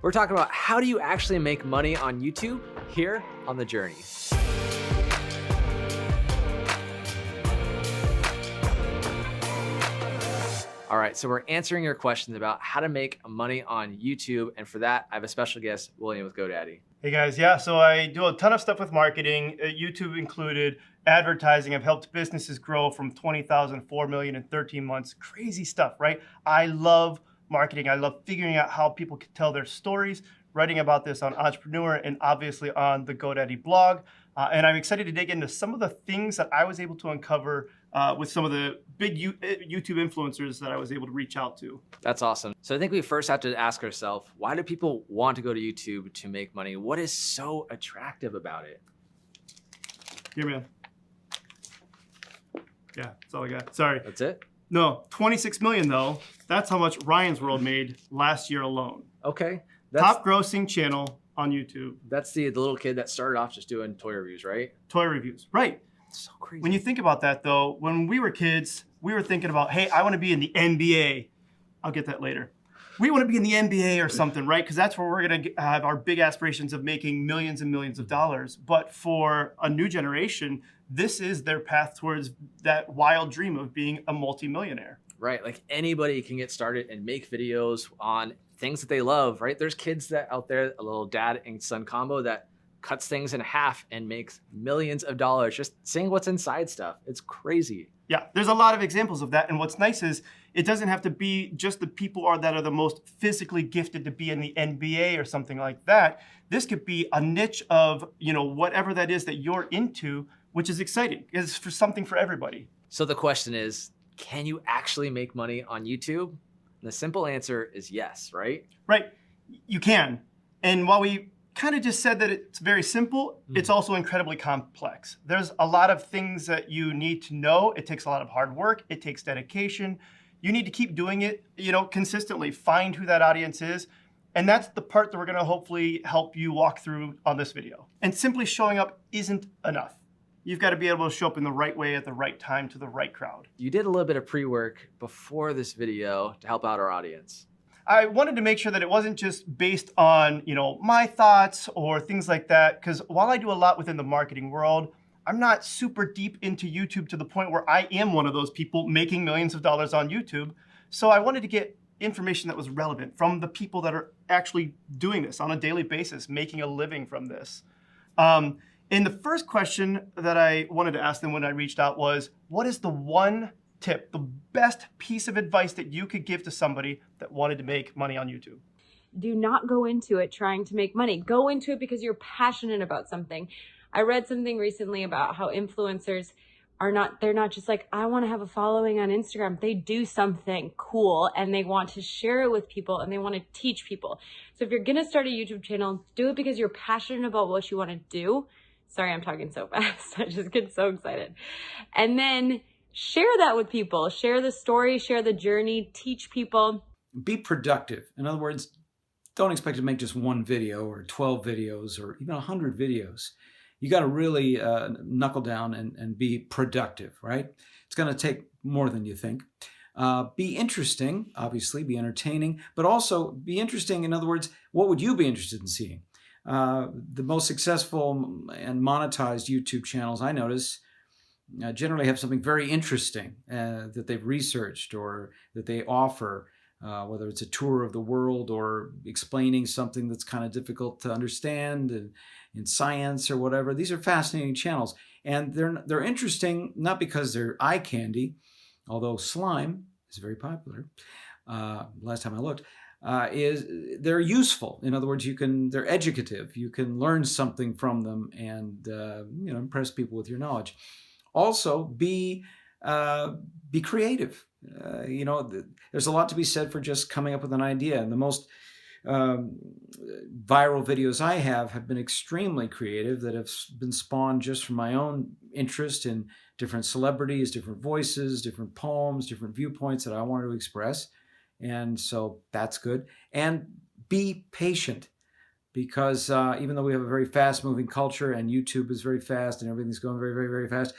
We're talking about how do you actually make money on YouTube here on The Journey. All right, so we're answering your questions about how to make money on YouTube. And for that, I have a special guest, William with GoDaddy. Hey guys, yeah, so I do a ton of stuff with marketing, YouTube included, advertising. I've helped businesses grow from 20,000 to 4 million in 13 months. Crazy stuff, right? I love marketing. I love figuring out how people can tell their stories, writing about this on Entrepreneur and obviously on the GoDaddy blog. And I'm excited to dig into some of the things that I was able to uncover with some of the big YouTube influencers that I was able to reach out to. That's awesome. So I think we first have to ask ourselves, why do people want to go to YouTube to make money? What is so attractive about it? Here, man. Yeah, that's all I got. Sorry. That's it? No, 26 million though. That's how much Ryan's World made last year alone. Okay. Top grossing channel on YouTube. That's the little kid that started off just doing toy reviews, right? Toy reviews, right. So crazy. When you think about that though, when we were kids, we were thinking about, hey, I want to be in the NBA. I'll get that later. We want to be in the NBA or something, right? Because that's where we're going to have our big aspirations of making millions and millions of dollars. But for a new generation, this is their path towards that wild dream of being a multimillionaire. Right, like anybody can get started and make videos on things that they love, right? There's kids that out there, a little dad and son combo that cuts things in half and makes millions of dollars just saying what's inside stuff. It's crazy. Yeah, there's a lot of examples of that. And what's nice is it doesn't have to be just the people that are the most physically gifted to be in the NBA or something like that. This could be a niche of, whatever that is that you're into, which is exciting. It's for something for everybody. So the question is, can you actually make money on YouTube? And the simple answer is yes, right? Right, you can. And while we kind of just said that it's very simple, it's also incredibly complex. There's a lot of things that you need to know. It takes a lot of hard work. It takes dedication. You need to keep doing it, consistently. Find who that audience is. And that's the part that we're going to hopefully help you walk through on this video. And simply showing up isn't enough. You've got to be able to show up in the right way at the right time to the right crowd. You did a little bit of pre-work before this video to help out our audience. I wanted to make sure that it wasn't just based on, my thoughts or things like that, because while I do a lot within the marketing world, I'm not super deep into YouTube to the point where I am one of those people making millions of dollars on YouTube. So I wanted to get information that was relevant from the people that are actually doing this on a daily basis, making a living from this. And the first question that I wanted to ask them when I reached out was, what is the one tip, the best piece of advice that you could give to somebody that wanted to make money on YouTube? Do not go into it trying to make money. Go into it because you're passionate about something. I read something recently about how influencers they're not just like, I want to have a following on Instagram. They do something cool and they want to share it with people and they want to teach people. So if you're going to start a YouTube channel, do it because you're passionate about what you want to do. Sorry, I'm talking so fast. I just get so excited. And then share that with people. Share the story, share the journey, teach people. Be productive. In other words, don't expect to make just one video or 12 videos or even 100 videos. You got to really knuckle down and be productive, right? It's going to take more than you think. Be interesting, obviously, be entertaining, but also be interesting. In other words, what would you be interested in seeing? The most successful and monetized YouTube channels I notice generally have something very interesting that they've researched or that they offer, whether it's a tour of the world or explaining something that's kind of difficult to understand in science or whatever. These are fascinating channels, and they're interesting not because they're eye candy, although slime is very popular. Last time I looked. They're useful. In other words, they're educative. You can learn something from them and impress people with your knowledge. Also, be creative. There's a lot to be said for just coming up with an idea. And the most viral videos I have been extremely creative, that have been spawned just from my own interest in different celebrities, different voices, different poems, different viewpoints that I wanted to express. And so that's good. And be patient, because even though we have a very fast-moving culture and YouTube is very fast and everything's going very, very, very fast,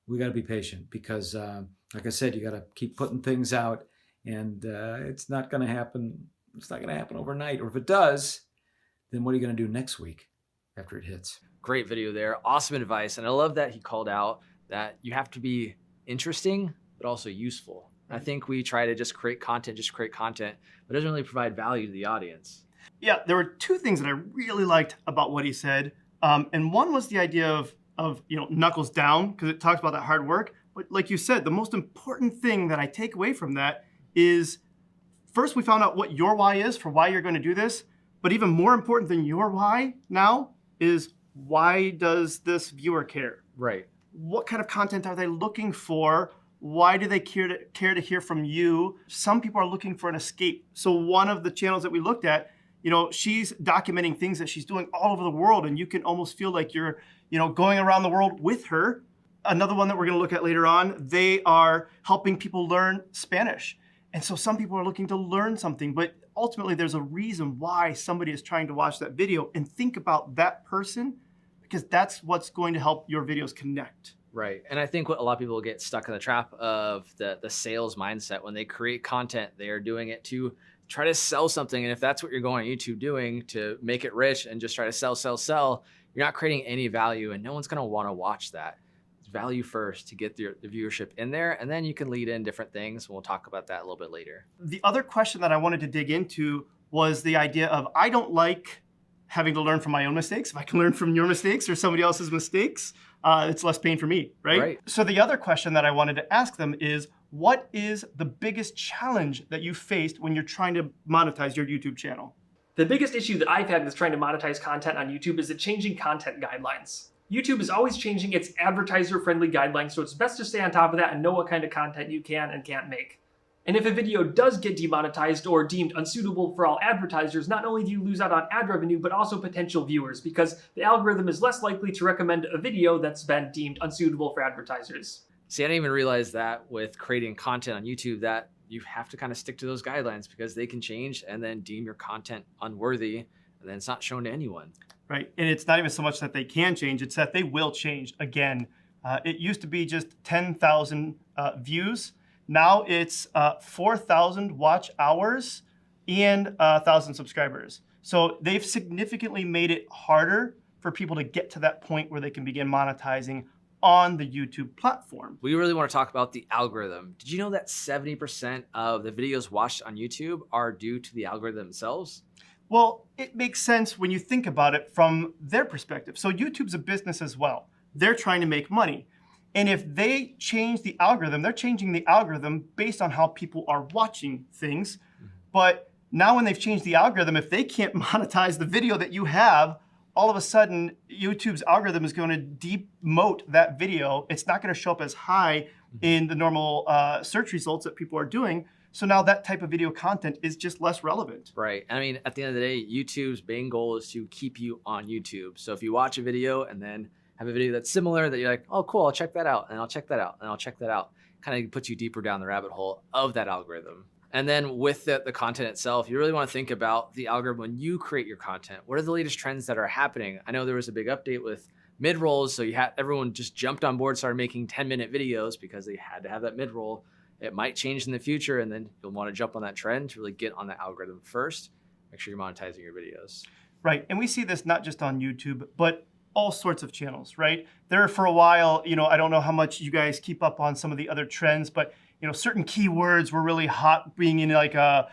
we got to be patient because, like I said, you got to keep putting things out, and it's not going to happen. It's not going to happen overnight, or if it does, then what are you going to do next week after it hits? Great video there. Awesome advice. And I love that he called out that you have to be interesting, but also useful. I think we try to just create content, but it doesn't really provide value to the audience. Yeah, there were two things that I really liked about what he said. And one was the idea of knuckles down, because it talks about that hard work. But like you said, the most important thing that I take away from that is, first we found out what your why is for why you're going to do this. But even more important than your why now is, why does this viewer care? Right. What kind of content are they looking for? Why do they care to hear from you? Some people are looking for an escape. So one of the channels that we looked at, she's documenting things that she's doing all over the world, and you can almost feel like you're, going around the world with her. Another one that we're going to look at later on, they are helping people learn Spanish. And so some people are looking to learn something, but ultimately there's a reason why somebody is trying to watch that video, and think about that person, because that's what's going to help your videos connect. Right. And I think what a lot of people get stuck in the trap of the sales mindset. When they create content, they are doing it to try to sell something. And if that's what you're going on YouTube doing, to make it rich and just try to sell, you're not creating any value, and no one's going to want to watch that. It's value first to get the viewership in there, and then you can lead in different things. We'll talk about that a little bit later. The other question that I wanted to dig into was the idea of, I don't like having to learn from my own mistakes. If I can learn from your mistakes or somebody else's mistakes, it's less pain for me, right? So the other question that I wanted to ask them is, what is the biggest challenge that you faced when you're trying to monetize your YouTube channel? The biggest issue that I've had with trying to monetize content on YouTube is the changing content guidelines. YouTube is always changing its advertiser-friendly guidelines, so it's best to stay on top of that and know what kind of content you can and can't make. And if a video does get demonetized or deemed unsuitable for all advertisers, not only do you lose out on ad revenue, but also potential viewers, because the algorithm is less likely to recommend a video that's been deemed unsuitable for advertisers. See, I didn't even realize that with creating content on YouTube, that you have to kind of stick to those guidelines, because they can change and then deem your content unworthy, and then it's not shown to anyone. Right, and it's not even so much that they can change, it's that they will change again. It used to be just 10,000 views. Now it's 4,000 watch hours and 1,000 subscribers. So they've significantly made it harder for people to get to that point where they can begin monetizing on the YouTube platform. We really want to talk about the algorithm. Did you know that 70% of the videos watched on YouTube are due to the algorithm themselves? Well, it makes sense when you think about it from their perspective. So YouTube's a business as well. They're trying to make money. And if they change the algorithm, they're changing the algorithm based on how people are watching things. But now when they've changed the algorithm, if they can't monetize the video that you have, all of a sudden YouTube's algorithm is going to demote that video. It's not going to show up as high in the normal search results that people are doing. So now that type of video content is just less relevant. Right. I mean, at the end of the day, YouTube's main goal is to keep you on YouTube. So if you watch a video and then have a video that's similar, that you're like, oh, cool, I'll check that out, and I'll check that out, and I'll check that out, kind of puts you deeper down the rabbit hole of that algorithm. And then with the content itself, you really want to think about the algorithm when you create your content. What are the latest trends that are happening? I know there was a big update with mid-rolls, so everyone just jumped on board, started making 10-minute videos because they had to have that mid-roll. It might change in the future, and then you'll want to jump on that trend to really get on the algorithm first. Make sure you're monetizing your videos. Right, and we see this not just on YouTube, but all sorts of channels, right? There for a while, I don't know how much you guys keep up on some of the other trends, but certain keywords were really hot, being in like a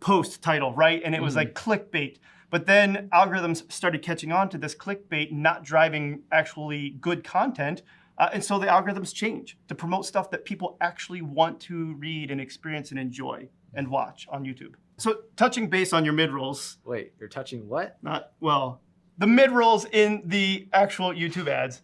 post title, right? And it was like clickbait. But then algorithms started catching on to this clickbait, not driving actually good content. And so the algorithms change to promote stuff that people actually want to read and experience and enjoy and watch on YouTube. So touching base on your mid-rolls. Wait, you're touching what? The mid-rolls in the actual YouTube ads.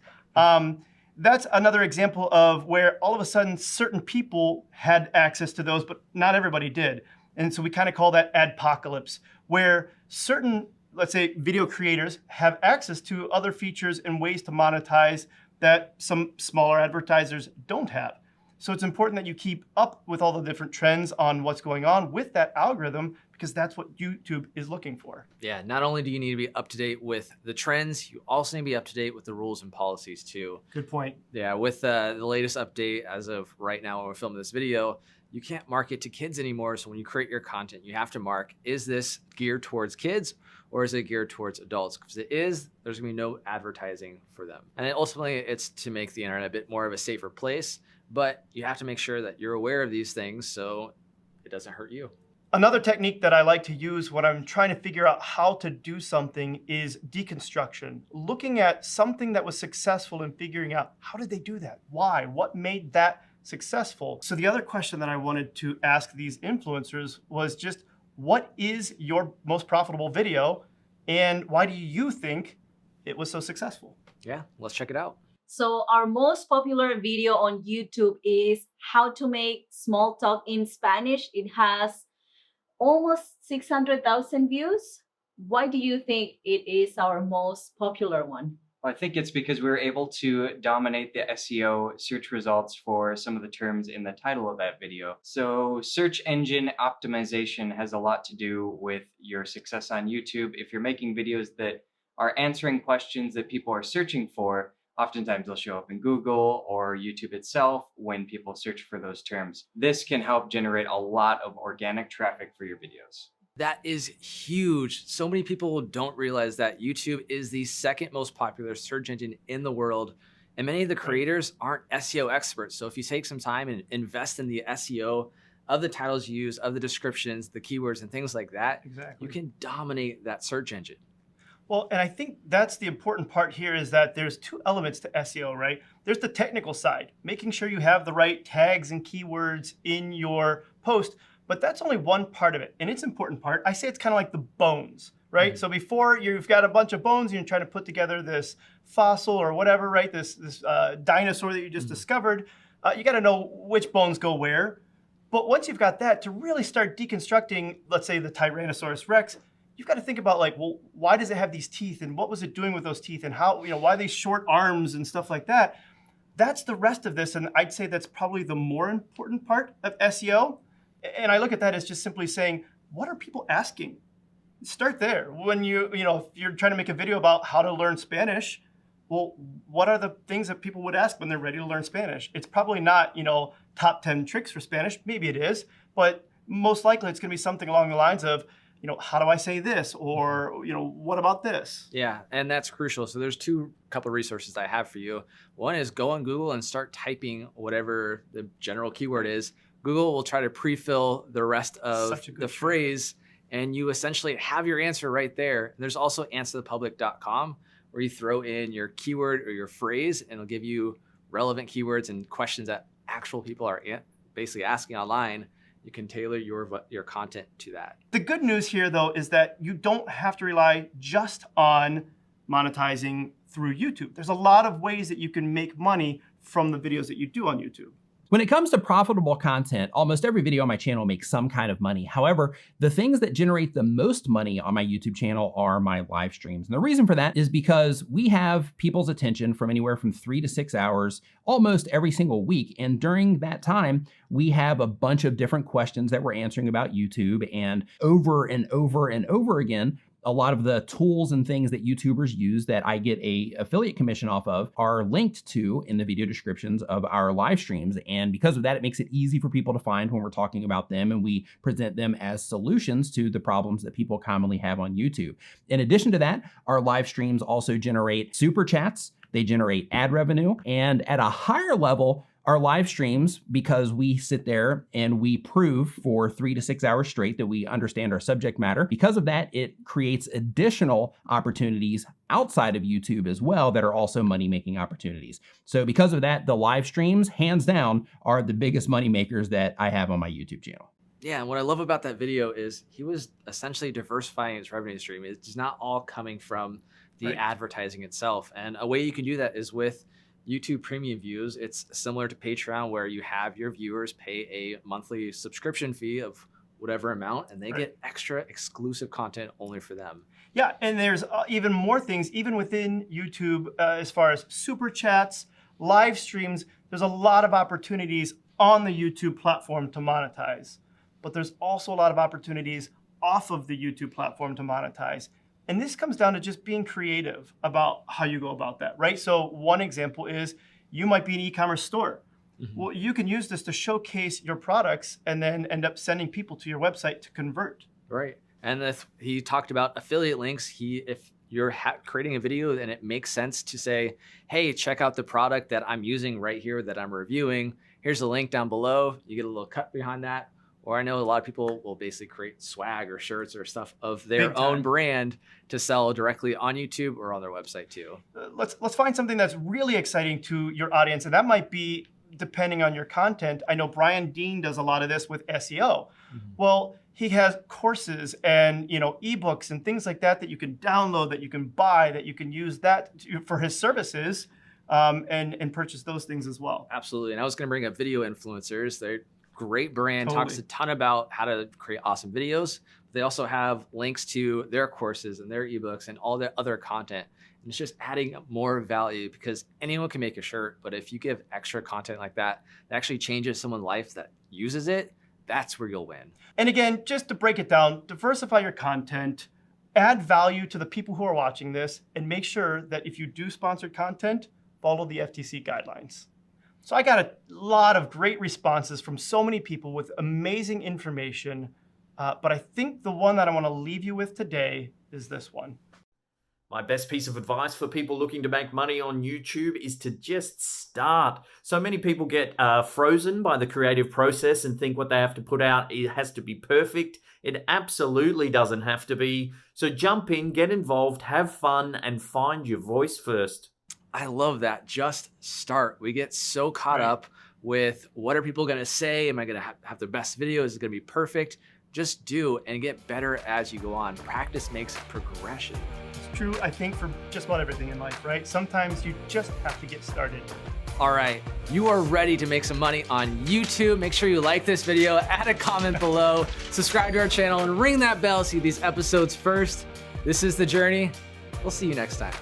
That's another example of where all of a sudden certain people had access to those, but not everybody did. And so we kind of call that adpocalypse, where certain, let's say, video creators have access to other features and ways to monetize that some smaller advertisers don't have. So it's important that you keep up with all the different trends on what's going on with that algorithm, because that's what YouTube is looking for. Yeah, not only do you need to be up to date with the trends, you also need to be up to date with the rules and policies too. Good point. Yeah, with the latest update as of right now when we're filming this video, you can't market to kids anymore. So when you create your content, you have to mark, is this geared towards kids or is it geared towards adults? Because it is, there's gonna be no advertising for them. And then ultimately it's to make the internet a bit more of a safer place, but you have to make sure that you're aware of these things so it doesn't hurt you. Another technique that I like to use when I'm trying to figure out how to do something is deconstruction. Looking at something that was successful and figuring out, how did they do that? Why? What made that successful? So the other question that I wanted to ask these influencers was just, what is your most profitable video and why do you think it was so successful? Yeah, let's check it out. So our most popular video on YouTube is how to make small talk in Spanish. It has almost 600,000 views. Why do you think it is our most popular one? Well, I think it's because we were able to dominate the SEO search results for some of the terms in the title of that video. So search engine optimization has a lot to do with your success on YouTube. If you're making videos that are answering questions that people are searching for, oftentimes they'll show up in Google or YouTube itself when people search for those terms. This can help generate a lot of organic traffic for your videos. That is huge. So many people don't realize that YouTube is the second most popular search engine in the world. And many of the creators aren't SEO experts. So if you take some time and invest in the SEO of the titles you use, of the descriptions, the keywords and things like that, Exactly. you can dominate that search engine. Well, and I think that's the important part here is that there's two elements to SEO, right? There's the technical side, making sure you have the right tags and keywords in your post, but that's only one part of it. And it's an important part. I say it's kind of like the bones, right? So before you've got a bunch of bones, you're trying to put together this fossil or whatever, right? This dinosaur that you just discovered, you got to know which bones go where. But once you've got that, to really start deconstructing, let's say the Tyrannosaurus Rex, you've got to think about like, well, why does it have these teeth and what was it doing with those teeth and how, why these short arms and stuff like that. That's the rest of this. And I'd say that's probably the more important part of SEO. And I look at that as just simply saying, what are people asking? Start there. When if you're trying to make a video about how to learn Spanish, well, what are the things that people would ask when they're ready to learn Spanish? It's probably not, top 10 tricks for Spanish. Maybe it is, but most likely it's going to be something along the lines of, how do I say this? Or, what about this? Yeah, and that's crucial. So there's couple of resources I have for you. One is go on Google and start typing whatever the general keyword is. Google will try to pre-fill the rest of the phrase, and you essentially have your answer right there. There's also answerthepublic.com where you throw in your keyword or your phrase, and it'll give you relevant keywords and questions that actual people are basically asking online. You can tailor your content to that. The good news here, though, is that you don't have to rely just on monetizing through YouTube. There's a lot of ways that you can make money from the videos that you do on YouTube. When it comes to profitable content, almost every video on my channel makes some kind of money. However, the things that generate the most money on my YouTube channel are my live streams. And the reason for that is because we have people's attention from anywhere from 3 to 6 hours almost every single week. And during that time, we have a bunch of different questions that we're answering about YouTube, and over and over and over again, a lot of the tools and things that YouTubers use that I get a affiliate commission off of are linked to in the video descriptions of our live streams. And because of that, it makes it easy for people to find when we're talking about them, and we present them as solutions to the problems that people commonly have on YouTube. In addition to that, our live streams also generate super chats, they generate ad revenue, and at a higher level, our live streams, because we sit there and we prove for 3 to 6 hours straight that we understand our subject matter. Because of that, it creates additional opportunities outside of YouTube as well that are also money-making opportunities. So because of that, the live streams, hands down, are the biggest money makers that I have on my YouTube channel. Yeah, and what I love about that video is he was essentially diversifying his revenue stream. It's not all coming from the advertising itself. And a way you can do that is with YouTube premium views. It's similar to Patreon, where you have your viewers pay a monthly subscription fee of whatever amount, and they get extra exclusive content only for them. Yeah, and there's even more things, even within YouTube, as far as super chats, live streams. There's a lot of opportunities on the YouTube platform to monetize, but there's also a lot of opportunities off of the YouTube platform to monetize. And this comes down to just being creative about how you go about that, right? So one example is you might be an e-commerce store Well, you can use this to showcase your products and then end up sending people to your website to convert. Right. And if he talked about affiliate links. If you're creating a video and it makes sense to say, hey, check out the product that I'm using right here that I'm reviewing. Here's a link down below. You get a little cut behind that. Or I know a lot of people will basically create swag or shirts or stuff of their own brand to sell directly on YouTube or on their website too. Let's find something that's really exciting to your audience, and that might be depending on your content. I know Brian Dean does a lot of this with SEO. Well, he has courses and ebooks and things like that you can download, that you can buy, that you can use that for his services, and purchase those things as well. Absolutely. And I was going to bring up video influencers. They're great brand, talks a ton about how to create awesome videos. They also have links to their courses and their ebooks and all their other content. And it's just adding more value, because anyone can make a shirt, but if you give extra content like that, that actually changes someone's life that uses it, that's where you'll win. And again, just to break it down, diversify your content, add value to the people who are watching this, and make sure that if you do sponsored content, follow the FTC guidelines. So I got a lot of great responses from so many people with amazing information, but I think the one that I want to leave you with today is this one. My best piece of advice for people looking to make money on YouTube is to just start. So many people get frozen by the creative process and think what they have to put out, it has to be perfect. It absolutely doesn't have to be. So jump in, get involved, have fun, and find your voice first. I love that. Just start. We get so caught up with what are people going to say? Am I going to have the best video? Is it going to be perfect? Just do and get better as you go on. Practice makes progression. It's true, I think, for just about everything in life, right? Sometimes you just have to get started. All right, you are ready to make some money on YouTube. Make sure you like this video, add a comment below, subscribe to our channel, and ring that bell to see these episodes first. This is The Journey. We'll see you next time.